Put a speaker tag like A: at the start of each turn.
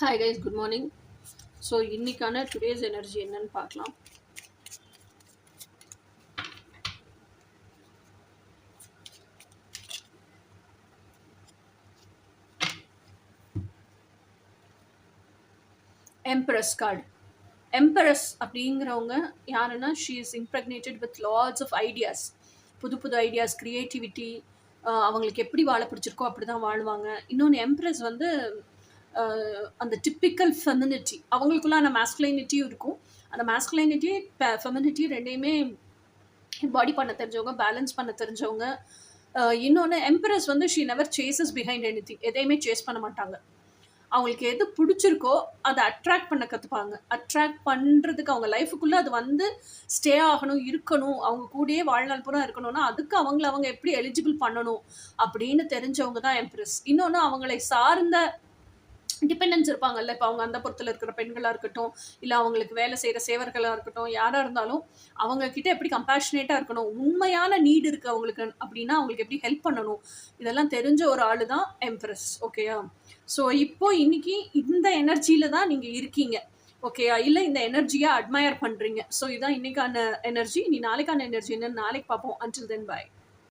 A: Hi guys, good morning. So இன்னைக்கான today's energy என்னன்னு பார்க்கலாம். Empress card. எம்பரஸ் அப்படிங்கிறவங்க யாருன்னா, she is impregnated with lots of ideas. புது புது ஐடியாஸ், க்ரியேட்டிவிட்டி. அவங்களுக்கு எப்படி வாழ பிடிச்சிருக்கோ அப்படி தான் வாழ்வாங்க. இன்னொன்று எம்ப்ரஸ் வந்து அந்த டிப்பிக்கல் ஃபெமினிட்டி, அவங்களுக்குள்ளான மேஸ்குலைனிட்டியும் இருக்கும். அந்த மேஸ்குலைனிட்டி ஃபெமினிட்டி ரெண்டையுமே பாடி பண்ண தெரிஞ்சவங்க, பேலன்ஸ் பண்ண தெரிஞ்சவங்க. இன்னொன்று எம்பரஸ் வந்து she never chases behind anything. எதையுமே சேஸ் பண்ண மாட்டாங்க. அவங்களுக்கு எது பிடிச்சிருக்கோ அதை அட்ராக்ட் பண்ண கற்றுப்பாங்க. அட்ராக்ட் பண்ணுறதுக்கு அவங்க லைஃபுக்குள்ளே அது வந்து ஸ்டே ஆகணும், இருக்கணும், அவங்க கூடயே வாழ்நாள் பூரா இருக்கணும்னா அதுக்கு அவங்க எப்படி எலிஜிபிள் பண்ணணும் அப்படின்னு தெரிஞ்சவங்க தான் எம்ப்ரஸ். இன்னொன்று அவங்களை சார்ந்த டிபெண்டன்ஸ் இருப்பாங்கல்ல. இப்போ அவங்க அந்த புறத்தில் இருக்கிற பெண்களாக இருக்கட்டும், இல்லை அவங்களுக்கு வேலை செய்கிற சேவர்களாக இருக்கட்டும், யாராக இருந்தாலும் அவங்கக்கிட்ட எப்படி கம்பேஷனேட்டாக இருக்கணும், உண்மையான நீடு இருக்குது அவங்களுக்கு அப்படின்னா அவங்களுக்கு எப்படி ஹெல்ப் பண்ணணும், இதெல்லாம் தெரிஞ்ச ஒரு ஆள் தான் எம்ப்ரஸ். ஓகேயா? ஸோ இப்போ இன்னைக்கு இந்த எனர்ஜியில் தான் நீங்கள் இருக்கீங்க. ஓகேயா? இல்லை இந்த எனர்ஜியை அட்மயர் பண்ணுறீங்க. ஸோ இதுதான் இன்னைக்கான எனர்ஜி. நீ நாளைக்கான எனர்ஜி என்னன்னு நாளைக்கு பார்ப்போம். Until then by.